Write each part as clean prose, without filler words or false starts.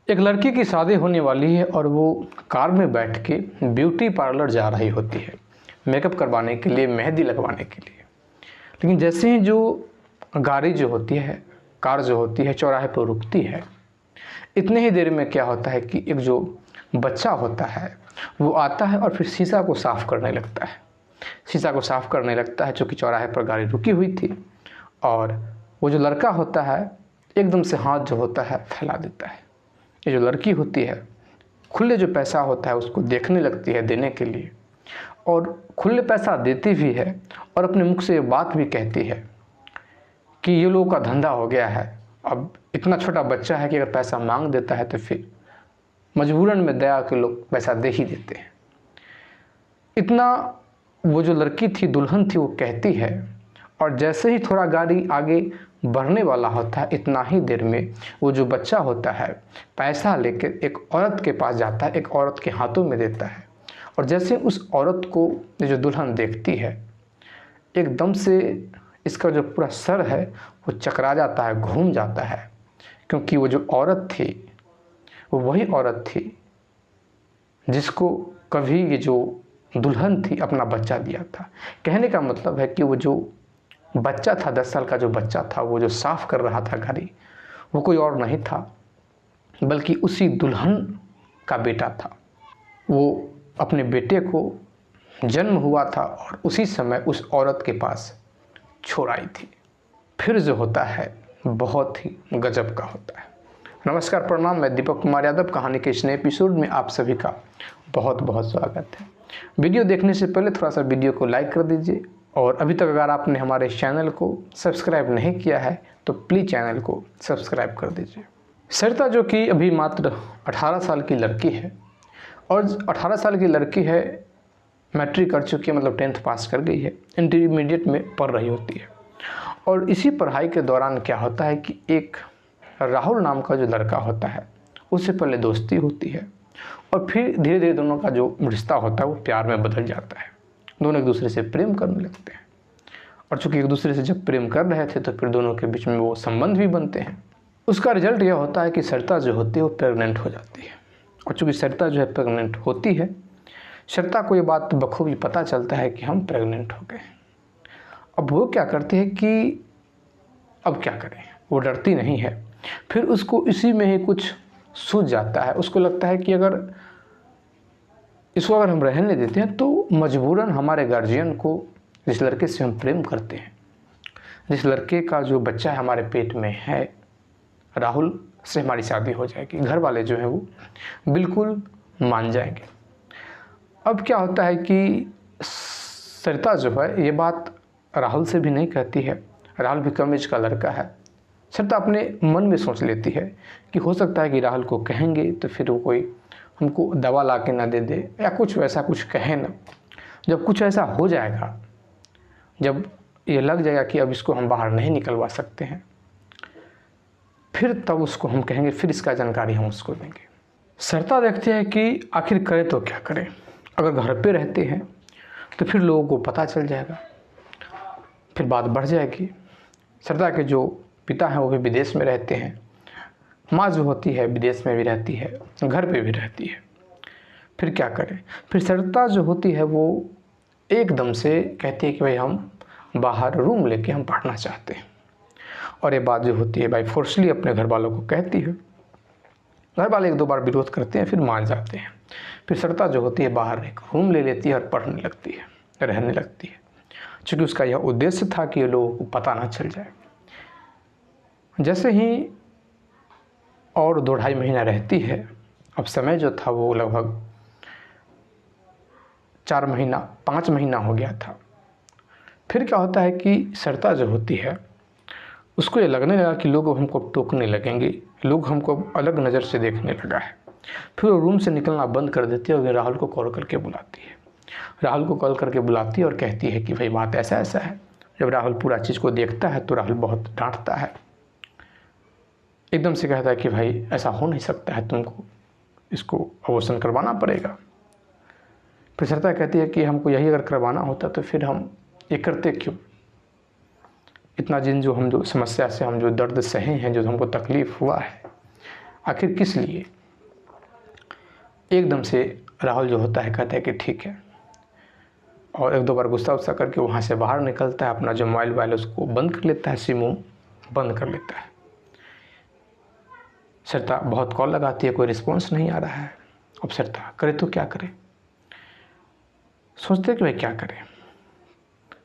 एक लड़की की शादी होने वाली है और वो कार में बैठ के ब्यूटी पार्लर जा रही होती है मेकअप करवाने के लिए, मेहंदी लगवाने के लिए। लेकिन जैसे ही जो गाड़ी जो होती है, कार जो होती है, चौराहे पर रुकती है, इतने ही देर में क्या होता है कि एक जो बच्चा होता है वो आता है और फिर शीशा को साफ़ करने लगता है। शीशा को साफ़ करने लगता है चूँकि चौराहे पर गाड़ी रुकी हुई थी। और वो जो लड़का होता है एकदम से हाथ जो होता है फैला देता है। ये जो लड़की होती है खुले जो पैसा होता है उसको देखने लगती है देने के लिए, और खुले पैसा देती भी है और अपने मुख से ये बात भी कहती है कि ये लोगों का धंधा हो गया है। अब इतना छोटा बच्चा है कि अगर पैसा मांग देता है तो फिर मजबूरन में दया के लोग पैसा दे ही देते हैं। इतना वो जो लड़की थी, दुल्हन थी, वो कहती है। और जैसे ही थोड़ा गाड़ी आगे बढ़ने वाला होता है, इतना ही देर में वो जो बच्चा होता है पैसा लेकर एक औरत के पास जाता है, एक औरत के हाथों में देता है। और जैसे उस औरत को ये जो दुल्हन देखती है, एकदम से इसका जो पूरा सर है वो चकरा जाता है, घूम जाता है। क्योंकि वो जो औरत थी वो वही औरत थी जिसको कभी ये जो दुल्हन थी अपना बच्चा दिया था। कहने का मतलब है कि वो जो बच्चा था, 10 साल का जो बच्चा था, वो जो साफ़ कर रहा था गाड़ी, वो कोई और नहीं था बल्कि उसी दुल्हन का बेटा था। वो अपने बेटे को जन्म हुआ था और उसी समय उस औरत के पास छोड़ आई थी। फिर जो होता है बहुत ही गजब का होता है। नमस्कार, प्रणाम, मैं दीपक कुमार यादव। कहानी के इस नए एपिसोड में आप सभी का बहुत बहुत स्वागत है। वीडियो देखने से पहले थोड़ा सा वीडियो को लाइक कर दीजिए, और अभी तक अगर आपने हमारे चैनल को सब्सक्राइब नहीं किया है तो प्लीज़ चैनल को सब्सक्राइब कर दीजिए। सरिता जो कि अभी मात्र 18 साल की लड़की है, और 18 साल की लड़की है, मैट्रिक कर चुकी है, मतलब 10th पास कर गई है, इंटरमीडिएट में पढ़ रही होती है। और इसी पढ़ाई के दौरान क्या होता है कि एक राहुल नाम का जो लड़का होता है उससे पहले दोस्ती होती है, और फिर धीरे धीरे दोनों का जो रिश्ता होता है वो प्यार में बदल जाता है। दोनों एक दूसरे से प्रेम करने लगते हैं, और चूंकि एक दूसरे से जब प्रेम कर रहे थे तो फिर दोनों के बीच में वो संबंध भी बनते हैं। उसका रिजल्ट यह होता है कि सरिता जो होती है वो प्रेग्नेंट हो जाती है। और चूँकि सरिता जो है प्रेग्नेंट होती है, सरिता को ये बात बखूबी पता चलता है कि हम प्रेग्नेंट हो गए। अब वो क्या करती है कि अब क्या करें, वो डरती नहीं है। फिर उसको इसी में ही कुछ सूझ जाता है। उसको लगता है कि अगर इसको अगर हम रहने देते हैं तो मजबूरन हमारे गार्जियन को, जिस लड़के से हम प्रेम करते हैं, जिस लड़के का जो बच्चा है हमारे पेट में है, राहुल से हमारी शादी हो जाएगी। घर वाले जो हैं वो बिल्कुल मान जाएंगे। अब क्या होता है कि सरिता जो है ये बात राहुल से भी नहीं कहती है। राहुल भी कम एज का लड़का है। सरिता अपने मन में सोच लेती है कि हो सकता है कि राहुल को कहेंगे तो फिर वो कोई हमको दवा ला के ना दे दे, या कुछ वैसा कुछ कहे ना। जब कुछ ऐसा हो जाएगा, जब ये लग जाएगा कि अब इसको हम बाहर नहीं निकलवा सकते हैं, फिर तब उसको हम कहेंगे, फिर इसका जानकारी हम उसको देंगे। सरिता देखती है कि आखिर करे तो क्या करें। अगर घर पे रहते हैं तो फिर लोगों को पता चल जाएगा, फिर बात बढ़ जाएगी। सरिता के जो पिता हैं वो भी विदेश में रहते हैं, माँ जो होती है विदेश में भी रहती है, घर पे भी रहती है। फिर क्या करें। फिर सरिता जो होती है वो एकदम से कहती है कि भाई हम बाहर रूम लेके हम पढ़ना चाहते हैं। और ये बात जो होती है भाई फोर्सली अपने घर वालों को कहती है। घर वाले 1-2 बार विरोध करते हैं, फिर मान जाते हैं। फिर सरिता जो होती है बाहर एक रूम ले लेती है और पढ़ने लगती है, रहने लगती है। चूँकि उसका यह उद्देश्य था कि ये लोगों को पता ना चल जाए। जैसे ही और 2-2.5 महीना रहती है, अब समय जो था वो लगभग 4 महीना 5 महीना हो गया था। फिर क्या होता है कि सरिता जो होती है उसको ये लगने लगा कि लोग हमको टोकने लगेंगे, लोग हमको अलग नज़र से देखने लगा है। फिर वो रूम से निकलना बंद कर देती है और राहुल को कॉल करके बुलाती है। राहुल को कॉल करके बुलाती है और कहती है कि भाई बात ऐसा ऐसा है। जब राहुल पूरा चीज़ को देखता है तो राहुल बहुत डांटता है, एकदम से कहता है कि भाई ऐसा हो नहीं सकता है, तुमको इसको अबॉर्शन करवाना पड़ेगा। फिर सरिता कहती है कि हमको यही अगर करवाना होता तो फिर हम ये करते क्यों। इतना दिन जो हम जो समस्या से हम जो दर्द सहे हैं, जो हमको तकलीफ़ हुआ है, आखिर किस लिए। एकदम से राहुल जो होता है कहता है कि ठीक है, और एक दो बार गुस्सा उस्सा करके वहाँ से बाहर निकलता है, अपना जो मोबाइल वाइल उसको बंद कर लेता है, सिम बंद कर लेता है। सरिता बहुत कॉल लगाती है, कोई रिस्पॉन्स नहीं आ रहा है। अब सरिता करे तो क्या करे, सोचते हैं कि भाई क्या करें।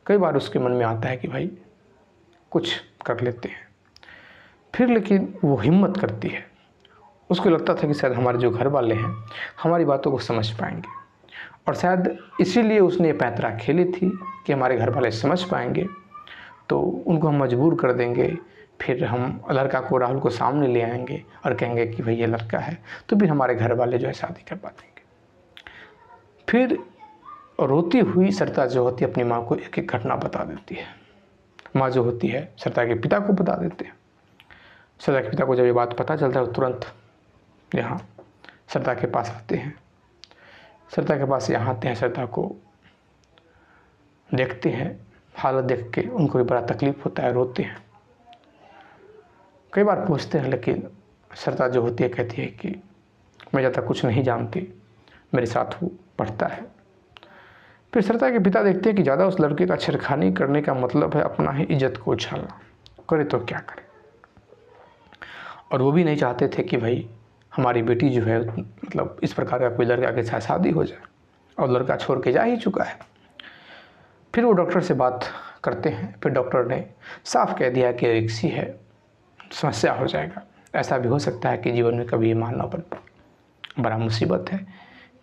कई बार उसके मन में आता है कि भाई कुछ कर लेते हैं, फिर लेकिन वो हिम्मत करती है। उसको लगता था कि शायद हमारे जो घर वाले हैं हमारी बातों को समझ पाएंगे, और शायद इसीलिए उसने पैंतरा खेली थी कि हमारे घर वाले समझ पाएंगे तो उनको हम मजबूर कर देंगे, फिर हम लड़का को, राहुल को सामने ले आएंगे और कहेंगे कि भाई ये लड़का है, तो फिर हमारे घर वाले जो है शादी करवा देंगे। फिर रोती हुई सरिता जो होती है अपनी माँ को एक एक घटना बता देती है। माँ जो होती है सरिता के पिता को बता देते हैं। सरिता के पिता को जब ये बात पता चलता है वो तुरंत यहाँ सरिता के पास आते हैं। सरिता के पास यहाँ आते हैं, सरिता को देखते हैं, हालत देख के उनको भी बड़ा तकलीफ़ होता है, रोते हैं। कई बार पूछते हैं, लेकिन सरिता जो होती है कहती है कि मैं ज़्यादा कुछ नहीं जानती, मेरे साथ वो पढ़ता है। फिर सरिता के पिता देखते हैं कि ज़्यादा उस लड़के का छेड़खानी करने का मतलब है अपना ही इज्जत को उछालना, करे तो क्या करे। और वो भी नहीं चाहते थे कि भाई हमारी बेटी जो है मतलब इस प्रकार का कोई लड़का के साथ शादी हो जाए, और लड़का छोड़ के जा ही चुका है। फिर वो डॉक्टर से बात करते हैं। फिर डॉक्टर ने साफ कह दिया कि रिक्सी है, समस्या हो जाएगा, ऐसा भी हो सकता है कि जीवन में कभी मां ना बन पाए। बड़ा मुसीबत है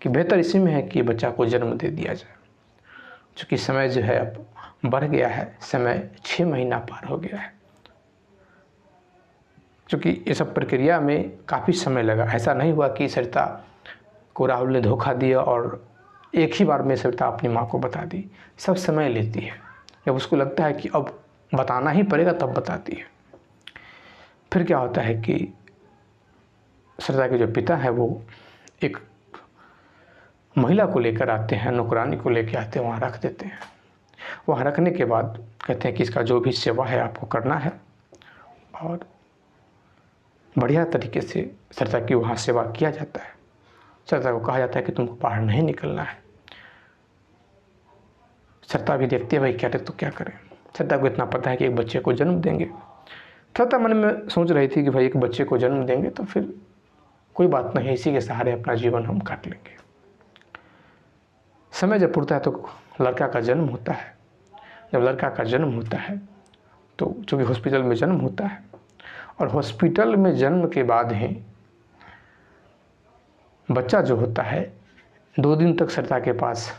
कि बेहतर इसी में है कि बच्चा को जन्म दे दिया जाए। चूँकि समय जो है अब बढ़ गया है, समय 6 महीना पार हो गया है। चूँकि ये सब प्रक्रिया में काफ़ी समय लगा, ऐसा नहीं हुआ कि सरिता को राहुल ने धोखा दिया और एक ही बार में सरिता अपनी माँ को बता दी। सब समय लेती है, जब उसको लगता है कि अब बताना ही पड़ेगा तब बताती है। फिर क्या होता है कि सरिता के जो पिता है वो एक महिला को लेकर आते हैं, नौकरानी को लेकर आते हैं, वहाँ रख देते हैं। वहाँ रखने के बाद कहते हैं कि इसका जो भी सेवा है आपको करना है, और बढ़िया तरीके से सरिता की वहाँ सेवा किया जाता है। सरिता को कहा जाता है कि तुमको बाहर नहीं निकलना है। सरिता भी देखती है भाई क्या तो क्या करें। सरिता को इतना पता है कि एक बच्चे को जन्म देंगे। सरिता मन में सोच रही थी कि भाई एक बच्चे को जन्म देंगे तो फिर कोई बात नहीं, इसी के सहारे अपना जीवन हम काट लेंगे। समय जब पुरता है तो लड़का का जन्म होता है। जब लड़का का जन्म होता है तो चूँकि हॉस्पिटल में जन्म होता है, और हॉस्पिटल में जन्म के बाद ही बच्चा जो होता है 2 दिन तक सरिता के पास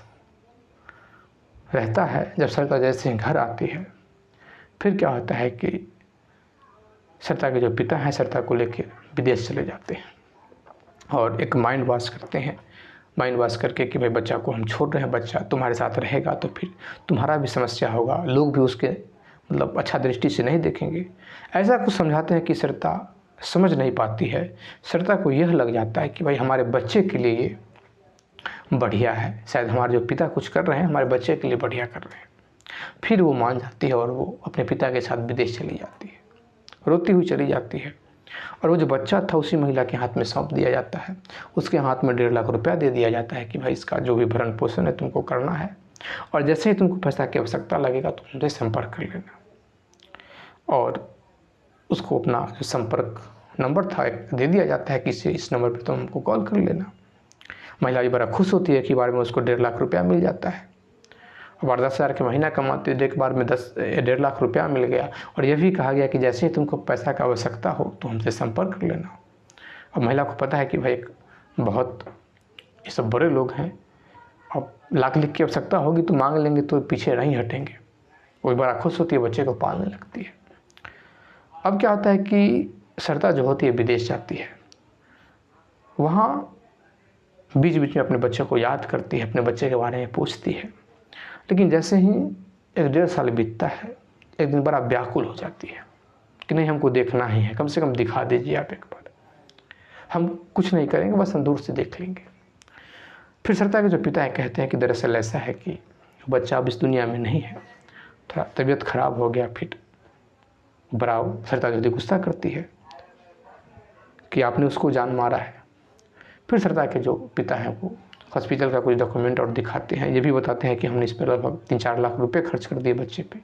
रहता है। जब सरिता जैसे ही घर आती है, फिर क्या होता है कि सरिता के जो पिता हैं सरिता को लेकर विदेश चले जाते हैं और एक माइंड वॉश करते हैं। माइंड वॉश करके कि भाई बच्चा को हम छोड़ रहे हैं, बच्चा तुम्हारे साथ रहेगा तो फिर तुम्हारा भी समस्या होगा, लोग भी उसके मतलब अच्छा दृष्टि से नहीं देखेंगे। ऐसा कुछ समझाते हैं कि सरिता समझ नहीं पाती है। सरिता को यह लग जाता है कि भाई हमारे बच्चे के लिए ये बढ़िया है, शायद हमारे जो पिता कुछ कर रहे हैं हमारे बच्चे के लिए बढ़िया कर रहे हैं। फिर वो मान जाती है और वो अपने पिता के साथ विदेश चली जाती है, रोती हुई चली जाती है। और वो जो बच्चा था उसी महिला के हाथ में सौंप दिया जाता है। उसके हाथ में 1.5 लाख रुपया दे दिया जाता है कि भाई इसका जो भी भरण पोषण है तुमको करना है, और जैसे ही तुमको पैसा की आवश्यकता लगेगा तो उनसे संपर्क कर लेना। और उसको अपना जो संपर्क नंबर था दे दिया जाता है कि इस नंबर पर तुम हमको कॉल कर लेना। महिला भी बड़ा खुश होती है कि बार में उसको 1.5 लाख रुपया मिल जाता है। और 10,000 के महीना कमाते हुए एक बार में 1.5 लाख रुपया मिल गया। और यह भी कहा गया कि जैसे ही तुमको पैसा की आवश्यकता हो तो हमसे संपर्क कर लेना। और महिला को पता है कि भाई बहुत ये सब बड़े लोग हैं, अब लाख लिख की आवश्यकता होगी तो मांग लेंगे तो पीछे नहीं हटेंगे। वो बड़ा खुश होती है, बच्चे को पालने लगती है। अब क्या होता है कि सरिता जो होती है विदेश जाती है, वहाँ बीच बीच में अपने बच्चे को याद करती है, अपने बच्चे के बारे में पूछती है। लेकिन जैसे ही 1-1.5 साल बीतता है, एक दिन बड़ा व्याकुल हो जाती है कि नहीं हमको देखना ही है, कम से कम दिखा दीजिए आप एक बार, हम कुछ नहीं करेंगे, बस हम दूर से देख लेंगे। फिर सरिता के जो पिता है कहते हैं कि दरअसल ऐसा है कि बच्चा अब इस दुनिया में नहीं है, थोड़ा तबीयत खराब हो गया। फिर बड़ा सरिता जल्दी गुस्सा करती है कि आपने उसको जान मारा है। फिर सरिता के जो पिता हैं वो हॉस्पिटल का कुछ डॉक्यूमेंट और दिखाते हैं, ये भी बताते हैं कि हमने इस पर लगभग 3-4 लाख रुपए खर्च कर दिए बच्चे पे।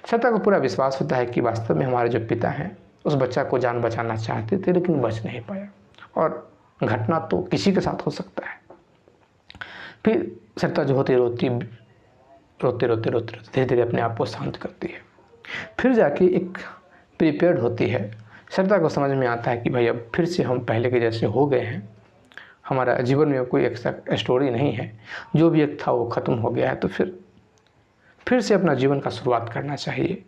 सरिता को पूरा विश्वास होता है कि वास्तव में हमारे जो पिता हैं उस बच्चा को जान बचाना चाहते थे लेकिन बच नहीं पाया, और घटना तो किसी के साथ हो सकता है। फिर सरिता जो होती रोती रोते रोते रोते रोते धीरे धीरे अपने आप को शांत करती है। फिर जाके एक प्रिपेयर्ड होती है। सरिता को समझ में आता है कि भाई अब फिर से हम पहले के जैसे हो गए हैं, हमारा जीवन में कोई एक स्टोरी नहीं है, जो भी एक था वो ख़त्म हो गया है, तो फिर से अपना जीवन का शुरुआत करना चाहिए।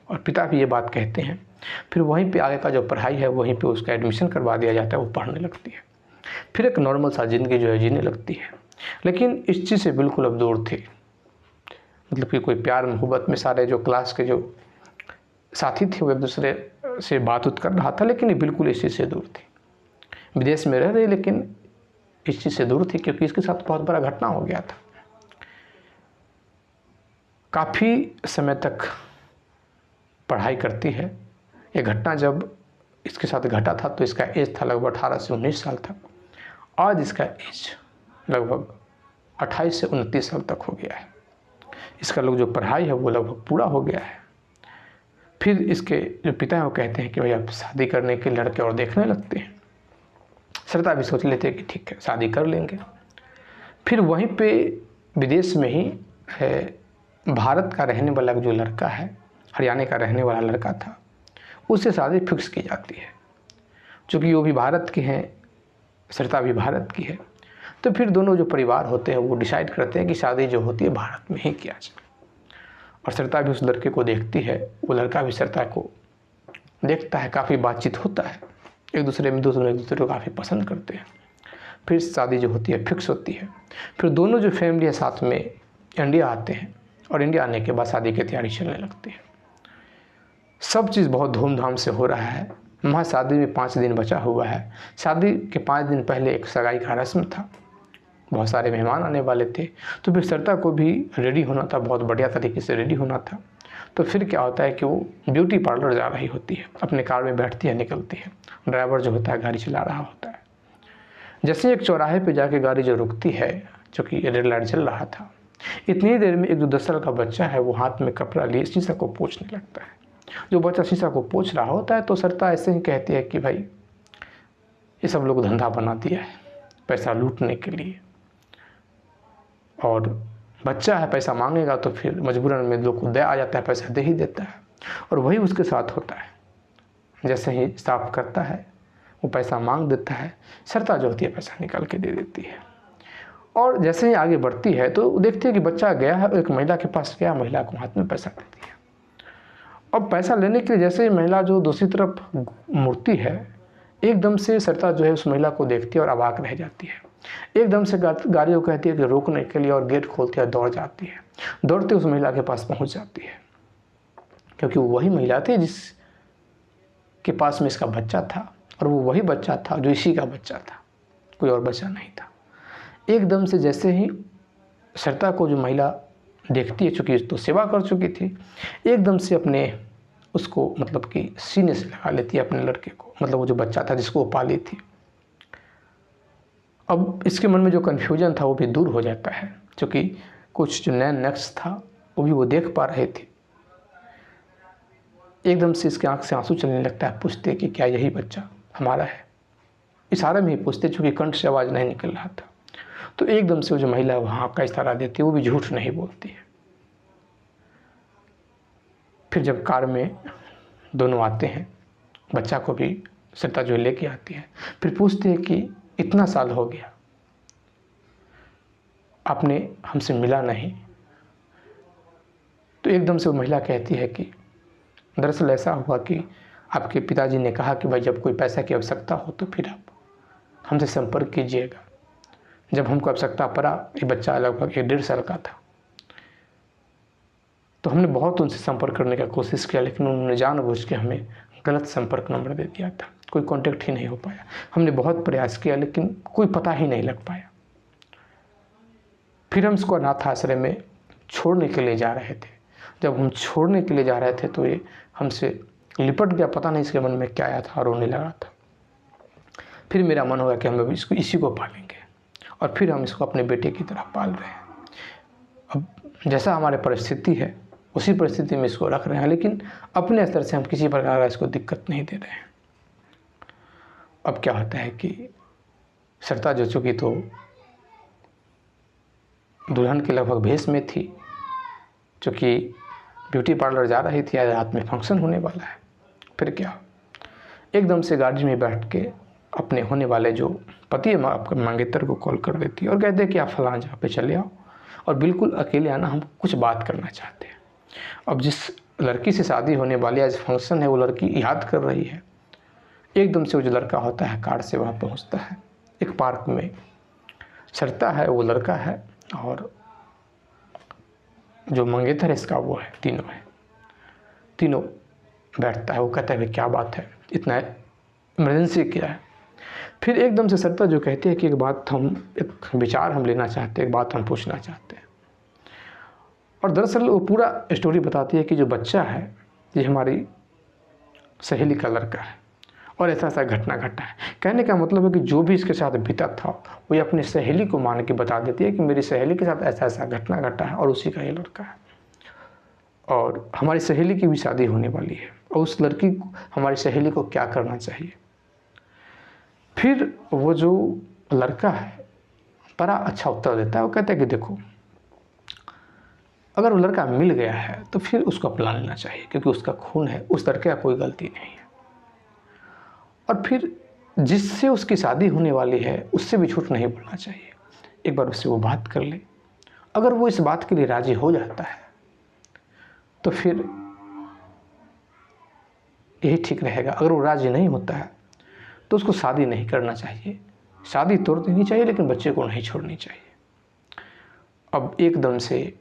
और पिता भी ये बात कहते हैं। फिर वहीं पे आगे का जो पढ़ाई है वहीं पे उसका एडमिशन करवा दिया जाता है, वो पढ़ने लगती है। फिर एक नॉर्मल सा ज़िंदगी जो है जीने लगती है। लेकिन इस चीज़ से बिल्कुल अब दूर थी, मतलब कि कोई प्यार मोहब्बत में सारे जो क्लास के जो साथी थे वो एक दूसरे से बात कर रहा था, लेकिन ये बिल्कुल इस चीज़ से दूर थी। विदेश में रह रही लेकिन इस चीज़ से दूर थी, क्योंकि इसके साथ बहुत बड़ा घटना हो गया था। काफ़ी समय तक पढ़ाई करती है। ये घटना जब इसके साथ घटा था तो इसका एज था लगभग 18 से 19 साल तक। आज इसका एज लगभग 28 से 29 साल तक हो गया है। इसका लोग जो पढ़ाई है वो लगभग पूरा हो गया है। फिर इसके जो पिता हैं वो कहते हैं कि भाई आप शादी करने के लड़के और देखने लगते हैं। सरिता भी सोच लेते हैं कि ठीक है शादी कर लेंगे। फिर वहीं पे विदेश में ही भारत का रहने वाला जो लड़का है, हरियाणा का रहने वाला लड़का था, उससे शादी फिक्स की जाती है। चूँकि वो भी भारत के हैं, सरिता भी भारत की है, तो फिर दोनों जो परिवार होते हैं वो डिसाइड करते हैं कि शादी जो होती है भारत में ही किया जाए। और सरिता भी उस लड़के को देखती है, वो लड़का भी सरिता को देखता है, काफ़ी बातचीत होता है एक दूसरे में, दोनों एक दूसरे को काफ़ी पसंद करते हैं। फिर शादी जो होती है फिक्स होती है। फिर दोनों जो फैमिली है साथ में इंडिया आते हैं, और इंडिया आने के बाद शादी की तैयारी चलने लगती है। सब चीज़ बहुत धूमधाम से हो रहा है। वहाँ शादी में 5 दिन बचा हुआ है। शादी के 5 दिन पहले एक सगाई का रस्म था, बहुत सारे मेहमान आने वाले थे, तो फिर सरिता को भी रेडी होना था, बहुत बढ़िया तरीके से रेडी होना था। तो फिर क्या होता है कि वो ब्यूटी पार्लर जा रही होती है, अपने कार में बैठती है, निकलती है। ड्राइवर जो होता है गाड़ी चला रहा होता है। जैसे एक चौराहे पे जाके गाड़ी जो रुकती है, जो कि रेड लाइट जल रहा था, इतनी देर में एक जो 10 साल का बच्चा है वो हाथ में कपड़ा लिए शीशा को पोंछने लगता है। जो बच्चा शीशा को पोंछ रहा होता है तो सरिता ऐसे ही कहती है कि भाई ये सब लोग धंधा बना दिया है पैसा लूटने के लिए, और बच्चा है पैसा मांगेगा तो फिर मजबूरन में लोग को दया आ जाता है, पैसा दे ही देता है। और वही उसके साथ होता है। जैसे ही साफ करता है वो पैसा मांग देता है, सरिता जो होती है पैसा निकाल के दे देती है। और जैसे ही आगे बढ़ती है तो देखती है कि बच्चा गया है, एक महिला के पास गया, महिला को हाथ में पैसा दे दिया। अब पैसा लेने के लिए जैसे ही महिला जो दूसरी तरफ मुड़ती है, एकदम से सरिता जो है उस महिला को देखती है और अवाक रह जाती है। एकदम से गाड़ी को कहती है कि रोकने के लिए, और गेट खोलती है, दौड़ जाती है। दौड़ते उस महिला के पास पहुंच जाती है, क्योंकि वो वही महिला थी जिसके पास में इसका बच्चा था, और वो वही बच्चा था जो इसी का बच्चा था, कोई और बच्चा नहीं था। एकदम से जैसे ही सरिता को जो महिला देखती है, चूँकि तो सेवा कर चुकी थी, एकदम से अपने उसको मतलब कि सीने से लगा लेती है अपने लड़के को, मतलब वो जो बच्चा था जिसको वो पाली थी। अब इसके मन में जो कन्फ्यूजन था वो भी दूर हो जाता है, क्योंकि कुछ जो नया नक्श था वो भी वो देख पा रहे थे। एकदम से इसके आंख से आंसू चलने लगता है। पूछते कि क्या यही बच्चा हमारा है? इशारे में ही पूछते, चूँकि कंठ से आवाज़ नहीं निकल रहा था। तो एकदम से वो जो महिला है वहाँ का इशारा देती है, वो भी झूठ नहीं बोलती है। फिर जब कार में दोनों आते हैं, बच्चा को भी सरिता जो लेके आती है, फिर पूछते हैं कि इतना साल हो गया आपने हमसे मिला नहीं। तो एकदम से वो महिला कहती है कि दरअसल ऐसा हुआ कि आपके पिताजी ने कहा कि भाई जब कोई पैसा की आवश्यकता हो तो फिर आप हमसे संपर्क कीजिएगा। जब हमको आवश्यकता पड़ा, ये बच्चा लगभग 1.5 साल का था, तो हमने बहुत उनसे संपर्क करने का कोशिश किया, लेकिन उन्होंने जानबूझ के हमें गलत संपर्क नंबर दे दिया था, कोई कांटेक्ट ही नहीं हो पाया। हमने बहुत प्रयास किया लेकिन कोई पता ही नहीं लग पाया। फिर हम इसको अनाथ आश्रय में छोड़ने के लिए जा रहे थे। जब हम छोड़ने के लिए जा रहे थे तो ये हमसे लिपट गया, पता नहीं इसके मन में क्या आया था, रोने लगा था। फिर मेरा मन होगा कि हम अब इसको इसी को पालेंगे, और फिर हम इसको अपने बेटे की तरह पाल रहे हैं। अब जैसा हमारे परिस्थिति है उसी परिस्थिति में इसको रख रहे हैं, लेकिन अपने स्तर से हम किसी प्रकार का इसको दिक्कत नहीं दे रहे हैं। अब क्या होता है कि सरता जो चुकी तो दुल्हन के लगभग भेष में थी, चूँकि ब्यूटी पार्लर जा रही थी, आज रात में फंक्शन होने वाला है। फिर क्या, एकदम से गाड़ी में बैठ के अपने होने वाले जो पति मंगेतर को कॉल कर देती है और कहते हैं कि आप फलां जगह पे चले आओ और बिल्कुल अकेले आना, हम कुछ बात करना चाहते हैं। अब जिस लड़की से शादी होने वाली आज फंक्शन है, वो लड़की याद कर रही है। एकदम से वो जो लड़का होता है कार से वहाँ पहुँचता है, एक पार्क में सरता है, वो लड़का है और जो मंगेतर है इसका वो है, तीनों बैठता है। वो कहता है भाई क्या बात है, इतना इमरजेंसी क्या है। फिर एकदम से सरता जो कहती है कि एक विचार हम लेना चाहते हैं, एक बात हम पूछना चाहते हैं। और दरअसल वो पूरा स्टोरी बताती है कि जो बच्चा है ये हमारी सहेली का लड़का है और ऐसा ऐसा घटना घटा है। कहने का मतलब है कि जो भी इसके साथ बीता था वो ये अपनी सहेली को मान के बता देती है कि मेरी सहेली के साथ ऐसा ऐसा घटना घटा है और उसी का ये लड़का है, और हमारी सहेली की भी शादी होने वाली है और उस लड़की को, हमारी सहेली को क्या करना चाहिए। फिर वो जो लड़का है बड़ा अच्छा उत्तर देता है। वो कहता है कि देखो, अगर वो लड़का मिल गया है तो फिर उसको अपना लेना चाहिए, क्योंकि उसका खून है, उस लड़के का कोई गलती नहीं है। और फिर जिससे उसकी शादी होने वाली है उससे भी झूठ नहीं बोलना चाहिए। एक बार उससे वो बात कर ले, अगर वो इस बात के लिए राजी हो जाता है तो फिर यही ठीक रहेगा। अगर वो राजी नहीं होता है तो उसको शादी नहीं करना चाहिए, शादी तोड़ देनी चाहिए, लेकिन बच्चे को नहीं छोड़नी चाहिए। अब एकदम से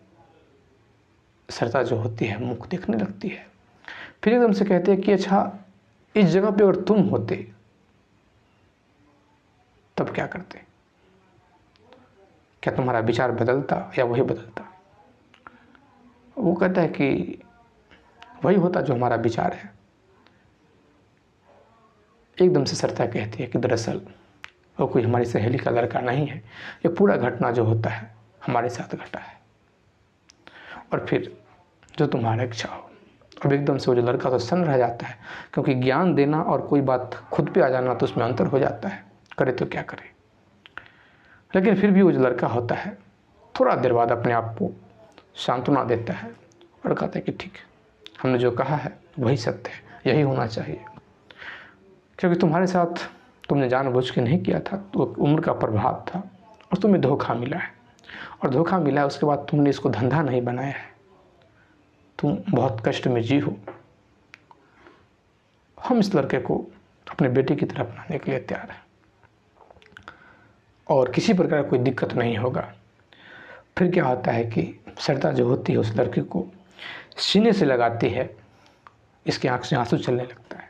सरता जो होती है मुख देखने लगती है। फिर एकदम से कहते हैं कि अच्छा, इस जगह पे अगर तुम होते तब क्या करते, क्या तुम्हारा विचार बदलता या वही बदलता। वो कहता है कि वही होता जो हमारा विचार है। एकदम से सरता कहती है कि दरअसल वो कोई हमारी सहेली का लड़का नहीं है, ये पूरा घटना जो होता है हमारे साथ घटा है, और फिर जो तुम्हारा इच्छा हो। अब एकदम से वो जो लड़का तो सन्न रह जाता है, क्योंकि ज्ञान देना और कोई बात खुद पे आ जाना तो उसमें अंतर हो जाता है, करे तो क्या करे। लेकिन फिर भी वो जो लड़का होता है थोड़ा देर बाद अपने आप को सांत्वना देता है और कहता है कि ठीक है, हमने जो कहा है वही सत्य है, यही होना चाहिए, क्योंकि तुम्हारे साथ तुमने जानबूझ के नहीं किया था, तो उम्र का प्रभाव था और तुम्हें धोखा मिला है, और धोखा मिला है उसके बाद तुमने इसको धंधा नहीं बनाया है, तुम बहुत कष्ट में जी हो। हम इस लड़के को अपने बेटे की तरह अपनाने के लिए तैयार हैं और किसी प्रकार कोई दिक्कत नहीं होगा। फिर क्या होता है कि सरता जो होती है उस लड़के को सीने से लगाती है, इसकी आंख से आंसू चलने लगता है।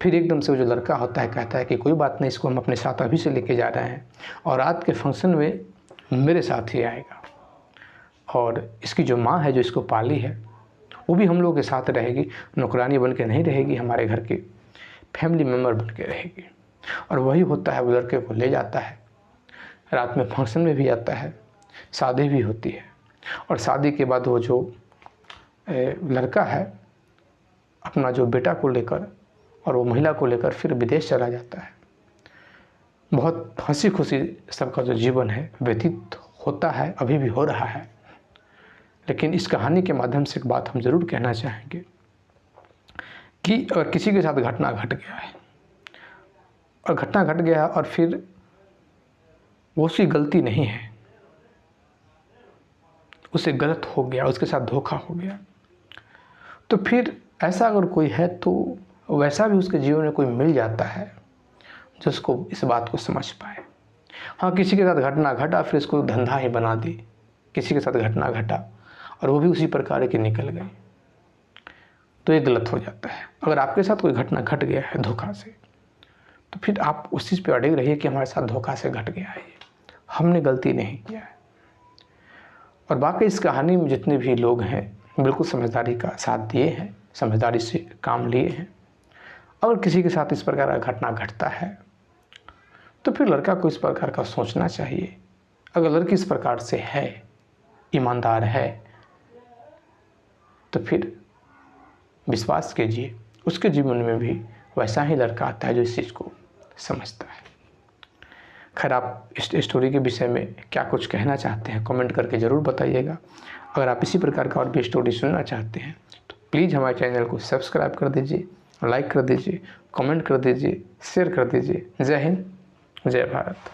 फिर एकदम से वो जो लड़का होता है कहता है कि कोई बात नहीं, इसको हम अपने साथ अभी से लेके जा रहे हैं और रात के फंक्शन में मेरे साथ ही आएगा, और इसकी जो माँ है जो इसको पाली है वो भी हम लोग के साथ रहेगी, नौकरानी बन के नहीं रहेगी, हमारे घर के फैमिली मेम्बर बन के रहेगी। और वही होता है, वो लड़के को ले जाता है, रात में फंक्शन में भी आता है, शादी भी होती है, और शादी के बाद वो जो लड़का है अपना जो बेटा को लेकर और वो महिला को लेकर फिर विदेश चला जाता है। बहुत हंसी खुशी सबका जो जीवन है व्यतीत होता है, अभी भी हो रहा है। लेकिन इस कहानी के माध्यम से एक बात हम ज़रूर कहना चाहेंगे कि अगर किसी के साथ घटना घट गया है और घटना घट गया और फिर वो उसकी गलती नहीं है, उसे गलत हो गया, उसके साथ धोखा हो गया, तो फिर ऐसा अगर कोई है तो वैसा भी उसके जीवन में कोई मिल जाता है जिसको इस बात को समझ पाए। हाँ, किसी के साथ घटना घटा फिर इसको धंधा ही बना दी, किसी के साथ घटना घटा और वो भी उसी प्रकार की निकल गई, तो ये गलत हो जाता है। अगर आपके साथ कोई घटना घट गया है धोखा से, तो फिर आप उस चीज़ पे अड़े रहिए कि हमारे साथ धोखा से घट गया है, हमने गलती नहीं किया है। और बाकी इस कहानी में जितने भी लोग हैं बिल्कुल समझदारी का साथ दिए हैं, समझदारी से काम लिए हैं। अगर किसी के साथ इस प्रकार का घटना घटता है तो फिर लड़का को इस प्रकार का सोचना चाहिए। अगर लड़की इस प्रकार से है, ईमानदार है, तो फिर विश्वास कीजिए उसके जीवन में भी वैसा ही लड़का आता है जो इस चीज़ को समझता है। खैर, आप इस स्टोरी के विषय में क्या कुछ कहना चाहते हैं कमेंट करके ज़रूर बताइएगा। अगर आप इसी प्रकार का और भी स्टोरी सुनना चाहते हैं तो प्लीज़ हमारे चैनल को सब्सक्राइब कर दीजिए, लाइक कर दीजिए, कमेंट कर दीजिए, शेयर कर दीजिए। जय हिंद, जय भारत।